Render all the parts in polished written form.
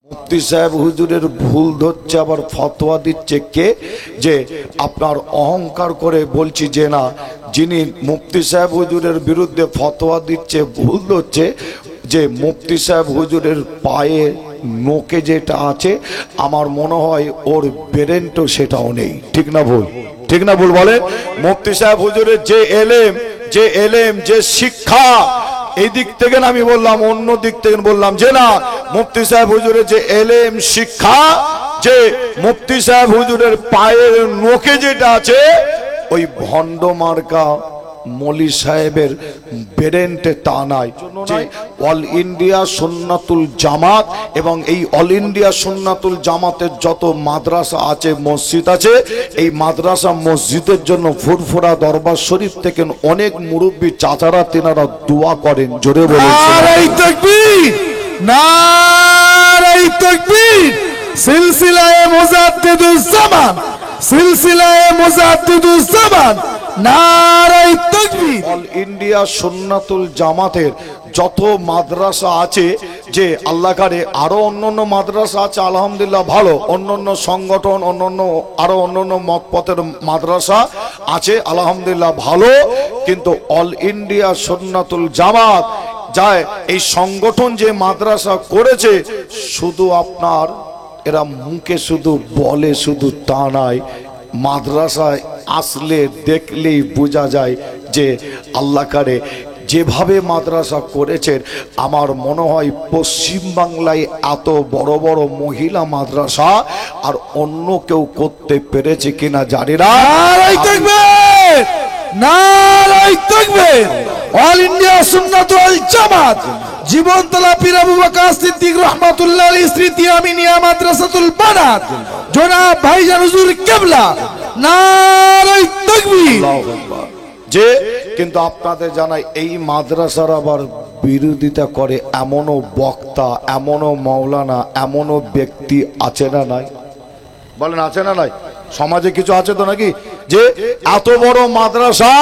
মুফতি সাহেব হুজুরের ভুল ধরছে, আবার ফতোয়া দিচ্ছে কে? যে আপনার অহংকার করে বলছি যে না, যিনি মুফতি সাহেব হুজুরের বিরুদ্ধে ফতোয়া দিচ্ছে ভুল ধরছে, যে মুফতি সাহেব হুজুরের পায়ে নোকে যেটা আছে আমার মনে হয় ওর ব্রেনটো সেটাও নেই। ঠিক না ভুল? ঠিক না ভুল বলে? মুফতি সাহেব হুজুরের যে এলেম যে শিক্ষা, এই দিক থেকে আমি বললাম, অন্য দিক থেকে বললাম যে না, মুফতি সাহেব হুজুরের যে এলেম শিক্ষা, যে মুফতি সাহেব হুজুরের পায়ের নোকে যেটা আছে ওই ভণ্ড মার্কা মলি সাহেবের ব্রেনটে তা নাই। অল ইন্ডিয়া সুন্নাতুল জামাত এবং এই অল ইন্ডিয়া সুন্নাতুল জামাতের যত মাদ্রাসা আছে, মসজিদ আছে, এই মাদ্রাসা মসজিদের জন্য ফুরফুরা দরবার শরীফ থেকে অনেক মুরব্বী চাচারা তেনারা দোয়া করেন। জোরে বলেন নারে তাকবীর, নারে তাকবীর। সিলসিলায়ে মুজাদ্দিদুজ জামান, সিলসিলায়ে মুজাদ্দিদুজ জামান, নারে তাকবীর। অল ইন্ডিয়া সুন্নাতুল জামাতের যত মাদ্রাসা আছে, যে আল্লাহ কারে আরো অন্যান্য মাদ্রাসা আছে আলহামদুলিল্লাহ ভালো, অন্যান্য সংগঠন অন্যান্য মতপথের মাদ্রাসা আছে আলহামদুলিল্লাহ ভালো, কিন্তু অল ইন্ডিয়া সুন্নাতুল জামাত যায় এই সংগঠন যে মাদ্রাসা করেছে, শুধু আপনার এরা মুখে শুধু বলে শুধু তা নয়, মাদ্রাসায় আসলে দেখলেই বোঝা যায় যে আল্লাহ কারে যেভাবে মাদ্রাসা করেছেন, আমার মনে হয় পশ্চিম বাংলায় এত বড় বড় মহিলা মাদ্রাসা আর অন্য কেউ করতে পেরেছে কিনা জানি না। নারে তাকবীর, নারে তাকবীর। অল ইন্ডিয়া সুন্নাতুল জামাত জীবনতলা পীর আবু বকর সিদ্দিক রাহমাতুল্লাহ আলাইহি স্মৃতি আমিনিয়া মাদ্রাসাতুল বানাত জনাব ভাইজান হুজুর কিবলা, নারে তাকবীর। যে কিন্তু আপনাদের জানাই এই মাদ্রাসার আবার বিরোধিতা করে এমনও বক্তা, এমনও মাওলানা, এমনও ব্যক্তি আছে না নাই? বলেন আছে না নাই? সমাজে কিছু আছে তো নাকি? যে এত বড় মাদ্রাসা,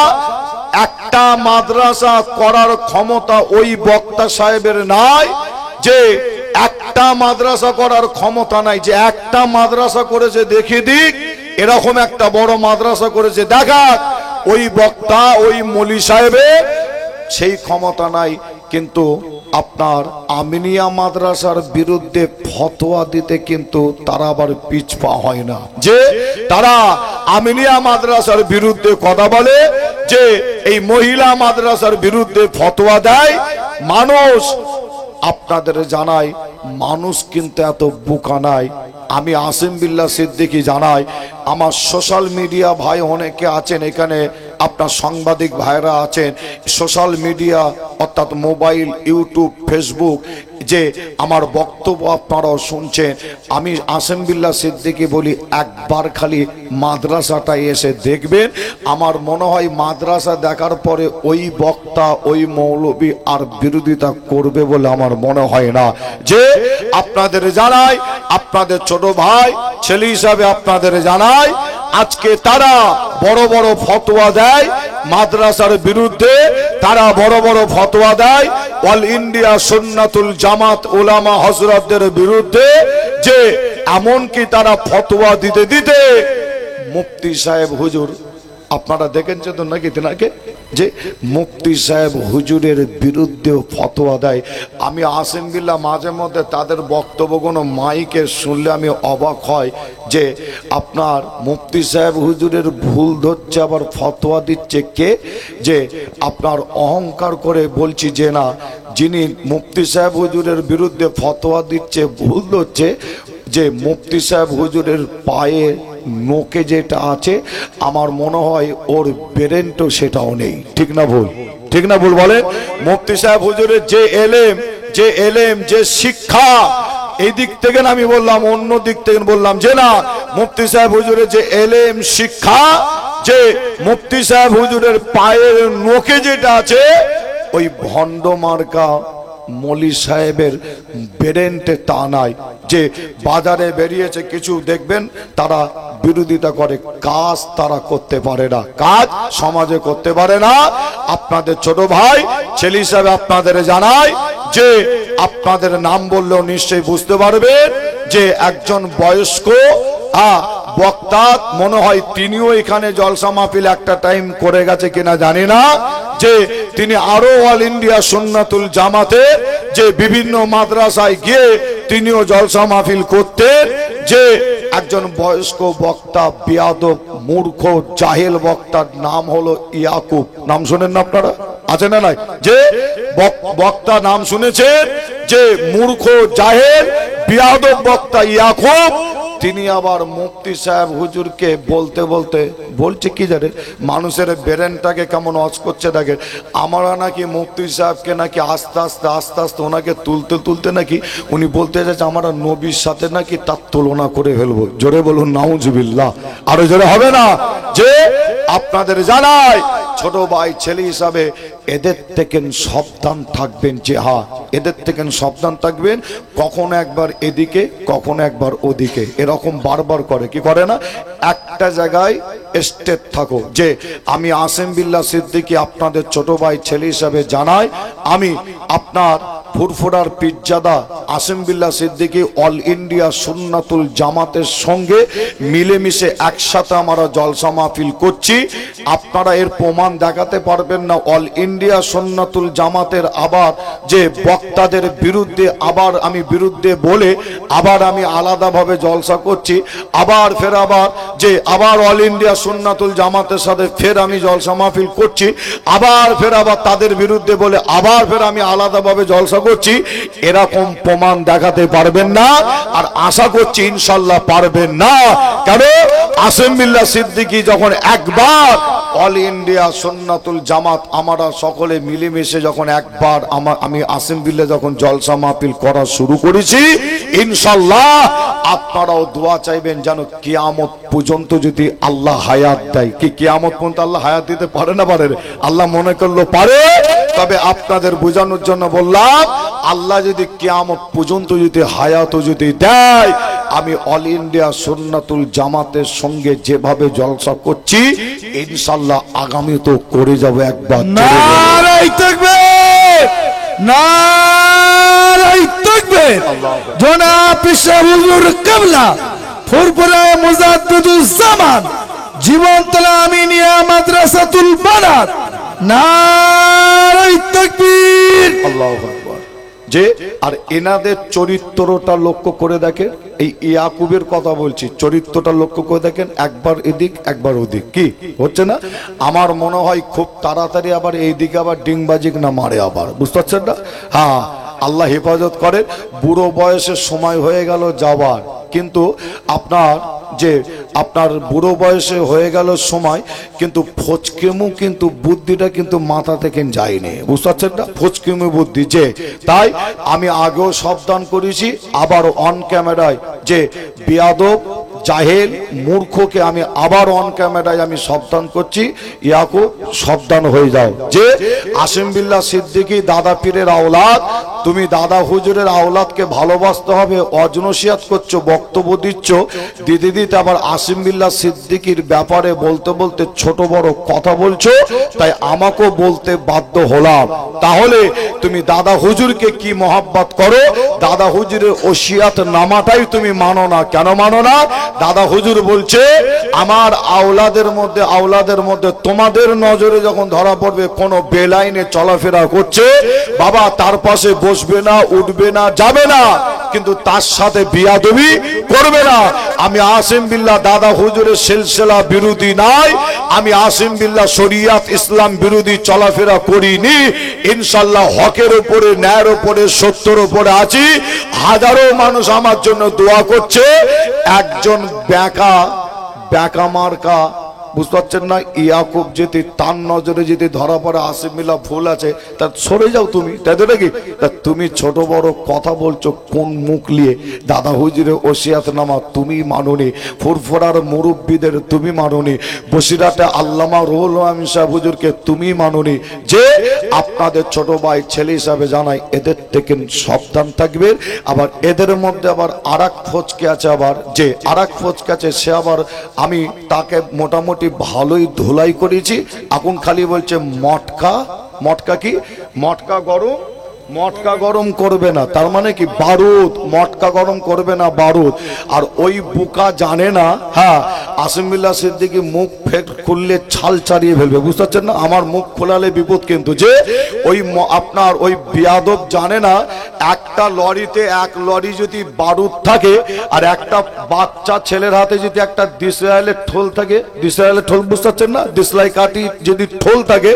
একটা মাদ্রাসা করার ক্ষমতা ওই বক্তা সাহেবের নাই, যে একটা মাদ্রাসা করার ক্ষমতা নাই, যে একটা মাদ্রাসা করেছে দেখিয়ে দিক, এরকম একটা বড় মাদ্রাসা করেছে দেখা, ওই বক্তা ওই মলি সাহেবের সেই ক্ষমতা নাই। কিন্তু আপনার আমিনিয়া মাদ্রাসার বিরুদ্ধে ফতোয়া দিতে কিন্তু তারা আবার পিছপা হয় না, যে তারা আমিনিয়া মাদ্রাসার বিরুদ্ধে কথা বলে, যে এই মহিলা মাদ্রাসার বিরুদ্ধে ফতোয়া দেয়। মানুষ আপনাদের জানাই, মানুষ কিন্তু এত বোকা নাই। আমি আসিম বিল্লাহ সিদ্দিকী জানাই, আমার সোশ্যাল মিডিয়া ভাই অনেকে আছেন এখানে, আপনার সাংবাদিক ভাইরা আছেন, সোশ্যাল মিডিয়া অর্থাৎ মোবাইল, ইউটিউব, ফেসবুক, যে আমার বক্তব্য আপনারাও শুনছেন। আমি আসিম বিল্লাহ সিদ্দিকী বলি, একবার খালি মাদ্রাসাটা এসে দেখবেন, আমার মনে হয় মাদ্রাসা দেখার পরে ওই বক্তা ওই মৌলবী আর বিরোধিতা করবে বলে আমার মনে হয় না। যে আপনাদের জানাই, আপনাদের ছোট ভাই ছেলে হিসাবে আপনাদের জানাই, আজকে তারা বড় বড় ফতোয়া দেয় মাদ্রাসার বিরুদ্ধে, তারা বড় বড় ফতোয়া দেয় অল ইন্ডিয়া সুন্নাতুল জামাত উলামা হযরতদের বিরুদ্ধে, যে এমনকি তারা ফতোয়া দিতে দিতে মুফতি সাহেব হুজুর, আপনারা দেখেছেন তো নাকি তেনাকে, যে মুফতি সাহেব হুজুরের বিরুদ্ধেও ফতোয়া দেয়। আমি আসিম বিল্লাহ মাঝে মধ্যে তাদের বক্তব্যগুলো মাইকে শুনলে আমি অবাক হয়, যে আপনার মুফতি সাহেব হুজুরের ভুল ধরছে, আবার ফতোয়া দিচ্ছে কে? যে আপনার অহংকার করে বলছি যে না, যিনি মুফতি সাহেব হুজুরের বিরুদ্ধে ফতোয়া দিচ্ছে ভুল ধরছে, যে মুফতি সাহেব হুজুরের পায়ে নোকে যেটা আছে আমার মনে হয় ওর ব্রেনটো সেটাও নেই। ঠিক না ভুল? ঠিক না ভুল বলে? মুফতি সাহেব হুজুরের যে এলেম যে শিক্ষা, এই দিক থেকে আমি বললাম, অন্য দিক থেকে বললাম যে না, মুফতি সাহেব হুজুরের যে এলেম শিক্ষা, যে মুফতি সাহেব হুজুরের পায়ের নোকে যেটা আছে ওই ভণ্ড মার্কা মলি সাহেবের বেরেন্টে তা নাই যে বাজারে বেরিয়েছে কিছু দেখবেন তারা বিরোধিতা করে, কাজ তারা করতে পারে না, কাজ সমাজে করতে পারে না। আপনাদের ছোট ভাই ছেলে হিসাবে আপনাদের জানাই যে আপনাদের নাম বললেও নিশ্চয়ই বুঝতে পারবেন যে একজন বয়স্ক বক্তা, মনে হয় তিনিও এখানে জলসা মাহফিল একটা টাইম করে গেছে কিনা জানি না, যে তিনি আরো অল ইন্ডিয়া সুন্নাতুল জামাতে যে বিভিন্ন মাদ্রাসায় গিয়ে তিনিও জলসা মাহফিল করতেন। যে একজন বয়স্ক বক্তা, বেয়াদব মূর্খ জাহেল বক্তার নাম হলো ইয়াকুব। নাম শুনেন না আপনারা, আছে না নাই? যে বক্তা নাম শুনেছেন, যে মূর্খ জাহেল বেয়াদব বক্তা ইয়াকুব, তিনি আবার মুফতি সাহেব হুজুরকে বলতে বলতে বলছে কি জানেন, মানুষের ব্রেনটাকে কেমন অজ করছে দেখেন। আমরা নাকি মুফতি সাহেবকে নাকি আস্তে আস্তে আস্তে আস্তে ওনাকে তুলতে তুলতে নাকি উনি বলতে যাচ্ছে আমরা নবীর সাথে নাকি তার তুলনা করে ফেলবো। জোরে বলুন নাউজুবিল্লাহ, আরো জোরে হবে না? যে আপনাদের জানাই ছোট ভাই ছেলে হিসাবে এদের থেকে সাবধান থাকবেন। যে হ্যাঁ, এদের থেকে সাবধান থাকবেন। কখনো একবার এদিকে কখনো একবার ওদিকে, এরকম বারবার করে, কি করে না, একটা জায়গায় স্টেট থাকো। যে আমি আসিম বিল্লাহ সিদ্দিকী আপনাদের ছোট ভাই ছেলে হিসাবে জানাই, আমি আপনার ফুরফুরার পিজ্জাদা আসিম বিল্লাহ সিদ্দিকী অল ইন্ডিয়া সুন্নাতুল জামাতের সঙ্গে মিলেমিশে একসাথে আমরা জলসা মাহফিল করছি। আপনারা এর প্রমাণ দেখাতে পারবেন না অল ইন্ডিয়া সুন্নাতুল জামাতের আবার যে বক্তাদের বিরুদ্ধে আবার আমি বিরুদ্ধে বলে আবার আমি আলাদাভাবে জলসা করছি, আবার ফের আবার যে আবার অল ইন্ডিয়া সুন্নাতুল জামাতের সাথে ফের আমি জলসা মাহফিল করছি, আবার ফের আবার তাদের বিরুদ্ধে বলে আবার ফের আমি আলাদাভাবে জলসা করছি। এরকম প্রমাণ দেখাতে পারবেন না, আর আশা করছি ইনশাল্লাহ পারবেন না। কেন? আসিম বিল্লাহ সিদ্দিকী যখন একবার অল ইন্ডিয়া সুন্নাতুল জামাত আমরা সকলে মিলেমিশে যখন একবার আমি আসিম বিল্লাহ যখন জলসা মাহফিল করা শুরু করেছি, ইনশাল্লাহ আপনারাও দোয়া চাইবেন যেন কিয়ামত পর্যন্ত যদি আল্লাহ হায়াত দেয়। কি কিয়ামত পর্যন্ত আল্লাহ হায়াত দিতে পারে না? পারে। আল্লাহ মনে করলো পারে। তবে আপনাদের বোঝানোর জন্য বললাম, আল্লাহ যদি কিয়ামত পর্যন্ত যদি হায়াত যদি দেয়, আমি অল ইন্ডিয়া সুন্নাতুল জামাতের সঙ্গে যেভাবে জলসা করছি ইনশাল্লাহ আগামী তো করে যাব একবার। নারায়ে তাকবীর, নারায়ে তাকবীর। জনাব পিসা হুজুর কিবলা ফুরফুরা মুজাদ্দিদুজ্জামান জীবনতলা আমিনিয়া মাদ্রাসাতুল বানাত, নারায়ে তাকবীর, আল্লাহু আকবার। যে আর এনাদের চরিত্রটা লক্ষ্য করে দেখেন, এই ইয়াকুবের কথা বলছি, চরিত্রটা লক্ষ্য করে দেখেন, একবার এদিক একবার ওদিক, কি হচ্ছে না? আমার মনে হয় খুব তাড়াতাড়ি আবার এইদিকে আবার ডিংবাজিক না মারে আবার, বুঝতে পারছেন না? হ্যাঁ, আল্লাহ হেফাজত করে। বুড়ো বয়সের সময় হয়ে গেল যাবার, কিন্তু আপনার বুড়ো বয়সে হয়ে গেল সময়, কিন্তু ফচকেমু কিন্তু বুদ্ধিটা কিন্তু মাথা থেকে যায়নি, বুঝতে পারছেন না? ফচকেমু বুদ্ধি। যে তাই আমি আগেও সাবধান করেছি, আবার অন ক্যামেরায় যে বেয়াদব জাহেল মূর্খকে আমি আবার অন ক্যামেরায় আমি সাবধান করছি, ইয়াকুব সাবধান হয়ে যাও। যে আসিম বিল্লাহ সিদ্দিকী দাদা পীরের আওলাদ, তুমি দাদা হুজুরের আওলাদকে ভালোবাসতে হবে, অজনসিয়াত করছো, বক্তব্য দিচ্ছ, দিদি দিতে আবার আসিম বিল্লাহ সিদ্দিকীর ব্যাপারে বলতে বলতে ছোট বড় কথা বলছো, তাই আমাকেও বলতে বাধ্য হলাম। তাহলে তুমি দাদা হুজুরকে কি মহাব্বত করো, দাদা হুজুরের ওসিয়াত নামাটাই তুমি মানো না। কেন মানো না? দাদা হুজুর বলছে আমার আওলাদের মধ্যে তোমাদের নজরে যখন ধরা পড়বে কোনো বেলাইনে চলাফেরা করছে, বাবা তার পাশে বসবে না, উঠবে না, যাবে না, কিন্তু তার সাথে বিয়াদবি করবে না। আমি আসিম বিল্লাহ দাদা হুজুরের সিলসিলা বিরোধী নাই, আমি আসিম বিল্লাহ শরিয়াত ইসলাম বিরোধী চলাফেরা করিনি। ইনশাল্লাহ হকের উপরে, ন্যায়ের উপরে, সত্যের উপরে আছি। হাজারো মানুষ আমার জন্য দোয়া করছে। একজন ব্যাকা মার্কা বুঝতে পারছেন না? ইয়াকুব যদি তার নজরে যদি ধরা পড়ে আসিমিল্লা ভুল আছে, তা সরে যাও তুমি, তাই তো নাকি? তা তুমি ছোট বড় কথা বলছো কোন মুখ নিয়ে? দাদা হুজুরের ওসিয়াতনামা তুমি মানোনি, ফুরফুরার মুরব্বীদের তুমি মানোনি, বসিরাটে আল্লামা রুহুল আমিন সাহেব হুজুরকে তুমি মানোনি। যে আপনাদের ছোট ভাই ছেলে হিসাবে জানাই, এদের থেকে সাবধান থাকবে। আবার এদের মধ্যে আবার আরেক ফচকে আছে, আবার যে আরেক ফচকে আছে সে আবার, আমি তাকে মোটামুটি ভালোই ধুলাই করেছি, এখন খালি বলছে মটকা। মটকা কি? মটকা গরম, মটকা গরম করবে না, তার মানে কি বারুদ। মটকা গরম করবে না, বারুদ। আর ওই বুকা জানে না, হ্যাঁ, আসিমুল্লাহ সিদ্দিকী মুখ ফেট খুললে ছাল ছাড়িয়ে ফেলবে, বুঝতে পারছেন না? আমার মুখ খোলালে বিপদ। কিন্তু যে ওই আপনার ওই বিয়াদব জানে না, একটা লরিতে এক লরি যদি বারুদ থাকে, আর একটা বাচ্চা ছেলের হাতে যদি একটা দিসরায়েলের ঠোল থাকে, দিসরায়েলের ঠোল, বুঝতে পারছেন না? দিসলাই কাঠি যদি ঠোল থাকে,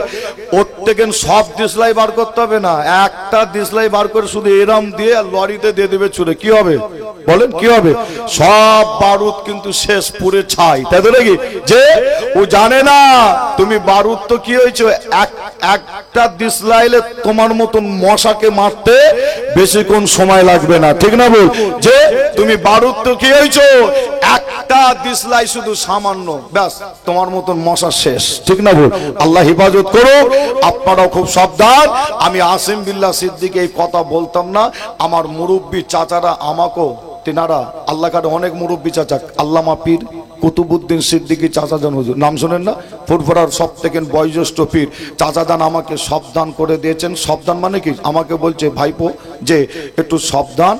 ওর থেকে সব দিসলাই বার করতে হবে না, একটা দিসলাই বার করে শুধু এরাম দিয়ে লরিতে দিয়ে দেবে ছুড়ে, কি হবে বলেন? কি হবে? সব বারুদ কিন্তু শেষ, পুরে ছাই, তাই তো নাকি? যে ও জানে না তুমি বারুদ তো কি হয়েছে, একটা দিসলাইলে তোমার মতন মশাকে মারতে বেশিক্ষণ সময় লাগবে না, ঠিক না বল? যে তুমি বারুদ তো কি হয়েছো, একটা দিসলাই শুধু সামান্য, ব্যাস তোমার মতন মশা শেষ, ঠিক না বল? আল্লাহ হেফাজত করো, আপনারাও খুব সাবধান। আমি আসিম বিল্লাহ সিদ্দিক এই কথা বলতাম না, আমার মুরব্বী চাচারা আমাকেও, তেনারা আল্লাহ কাটে অনেক মুরব্বী চাচা, আল্লামা পীর কুতুবউদ্দিন সিদ্দিকী চাচাজান হুজুর, নাম শোনেন না? ফুরফুরার সব থেকে বয়োজ্যেষ্ঠ পীর চাচাজান আমাকে সাবধান করে দিয়েছেন। সাবধান মানে কি? আমাকে বলছে ভাইপো যে একটু সাবধান,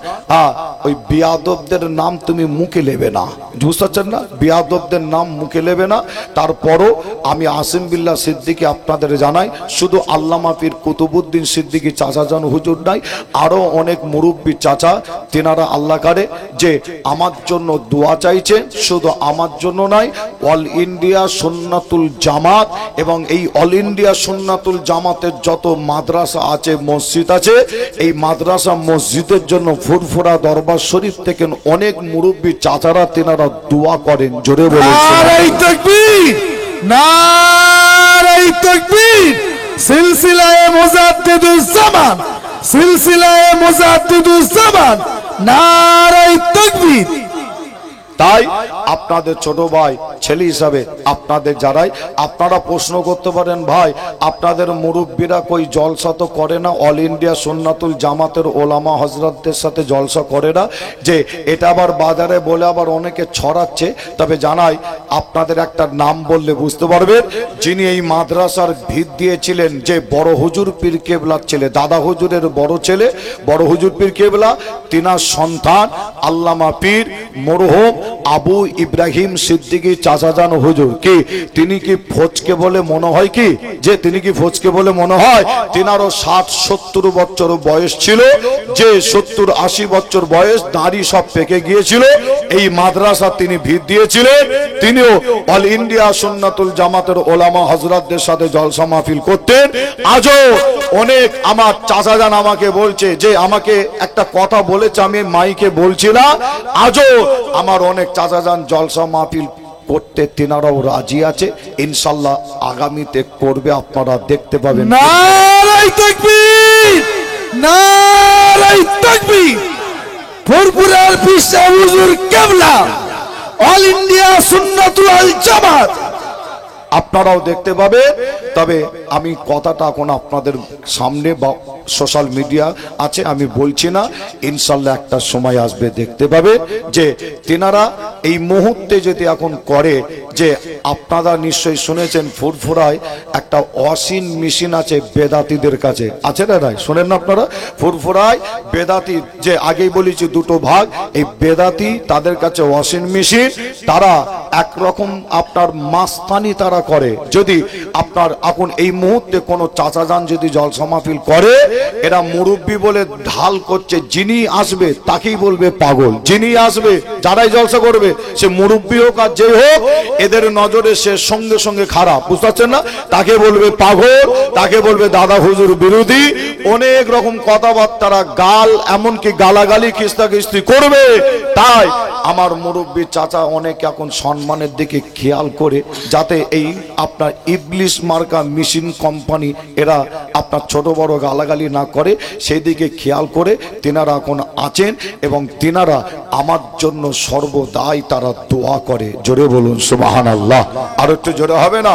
ওই বিয়াদবদের নাম তুমি মুখে নেবে না, বুঝতে পারছেন না? বিয়াদবদের নাম মুখে নেবে না। তারপরও আমি আসিম বিল্লাহ সিদ্দিকী আপনাদের জানাই, শুধু আল্লামা পীর কুতুবউদ্দিন সিদ্দিকী চাচাজান হুজুর নাই, আরো অনেক মুরব্বী চাচা, তেনারা আল্লাহ কারে যে আমার জন্য দোয়া চাইছে, শুধু আমার জন্য নাই, অল ইন্ডিয়া সুন্নাতুল জামাত এবং এই অল ইন্ডিয়া সুন্নাতুল জামাতের যত মাদ্রাসা আছে, মসজিদ আছে, এই মাদ্রাসা মসজিদের জন্য ফুরফুরা দরবার শরীফ থেকে অনেক মুরব্বী চাচারা তেনারা দোয়া করেন। জোরে বলুন নারে তাকবীর, নারে তাকবীর। সিলসিলায়ে মুজাদ্দিদুজ জামান, সিলসিলায়ে মুজাদ্দিদুজ জামান, নারে তাকবীর। তাই আপনাদের ছোট ভাই ছেলে হিসাবে আপনাদের যারাই, আপনারা প্রশ্ন করতে পারেন, ভাই আপনাদের মুরব্বীরা কই জলসা তো করে না, অল ইন্ডিয়া সুন্নাতুল জামাতের ওলামা হজরতদের সাথে জলসা করে না, যে এটা আবার বাজারে বলে আবার অনেকে ছড়াচ্ছে। তবে জানাই, আপনাদের একটা নাম বললে বুঝতে পারবেন, যিনি এই মাদ্রাসার ভিত দিয়েছিলেন, যে বড় হুজুর পীর কেবলার ছেলে, দাদা হুজুরের বড় ছেলে বড় হুজুর পীর কেবলা, তিনার সন্তান আল্লামা পীর মরহুম আবু ইব্রাহিম সিদ্দিকী চাচাজান হুজুর। কি তিনি কি ফচকে বলে মনে হয়? কি যে তিনি কি ফচকে বলে মনে হয়? তিনারও 60-70 বছর বয়স ছিল, যে 70-80 বছর বয়স, দাড়ি সব পেকে গিয়েছিল। এই মাদ্রাসা তিনি ভিত দিয়েছিলেন। তিনিও অল ইন্ডিয়া সুন্নাতুল জামাতের ওলামা হযরতদের সাথে জলসা মাহফিল করতেন। আজও অনেক আমার চাচাজান আমাকে বলছে, যে আমাকে একটা কথা বলেছে, আমি মাইকে বলছি না, আজও আমার অনেক চাচাজান জলসা মাহফিল করতে তিনারাও রাজি আছে, ইনশাল্লাহ আগামীতে করবে, আপনারা দেখতে পাবেন। নারে তাকবীর, নারে তাকবীর। ফুরফুরার পীর সাহেব হুজুর কেবলা, অল ইন্ডিয়া সুন্নাতুল জামাত, আপনারাও দেখতে পাবে। তবে আমি কথাটা এখন আপনাদের সামনে বা সোশ্যাল মিডিয়া আছে, আমি বলছি না, ইনশাল্লাহ একটা সময় আসবে দেখতে পাবে, যে তেনারা এই মুহূর্তে যদি এখন করে, যে আপনারা নিশ্চয়ই শুনেছেন ফুরফুরায় একটা ওয়াশিং মেশিন আছে বেদাতিদের কাছে, আছে না ভাই? শোনেন না আপনারা? ফুরফুরায় বেদাতি, যে আগেই বলেছি দুটো ভাগ, এই বেদাতি তাদের কাছে ওয়াশিং মেশিন, তারা একরকম আপনার মাস্তানি তারা করে। যদি আপনার এখন এই মুহূর্তে কোনো চাচাজান যদি জলসা মাহফিল করে, এরা মুরব্বী বলে ঢাল করছে, যিনি আসবে তাকেই বলবে পাগল, যিনি আসবে যারাই জলসা করবে সে মুরব্বী হোক আর যে হোক, এদের নজরে সে সঙ্গে সঙ্গে খারাপ, বুঝতে পারছেন না? তাকে বলবে পাগল, তাকে বলবে দাদা হুজুর বিরোধী, অনেক রকম কথাবার্তারা, গাল, এমনকি গালাগালি খিস্তাখিস্তি করবে। তাই আমার মুরব্বী চাচা অনেক এখন সম্মানের দিকে খেয়াল করে, যাতে এই আপনার ইবলিশ মার্কা মেশিন কোম্পানি এরা আপনার ছোট বড় গালাগালি না করে, সেই দিকে খেয়াল করে তেনারা এখন আছেন এবং তেনারা আমার জন্য সর্বদাই তারা দোয়া করে। জোরে বলুন সুবহানাল্লাহ। আর একটু জোরে হবে না?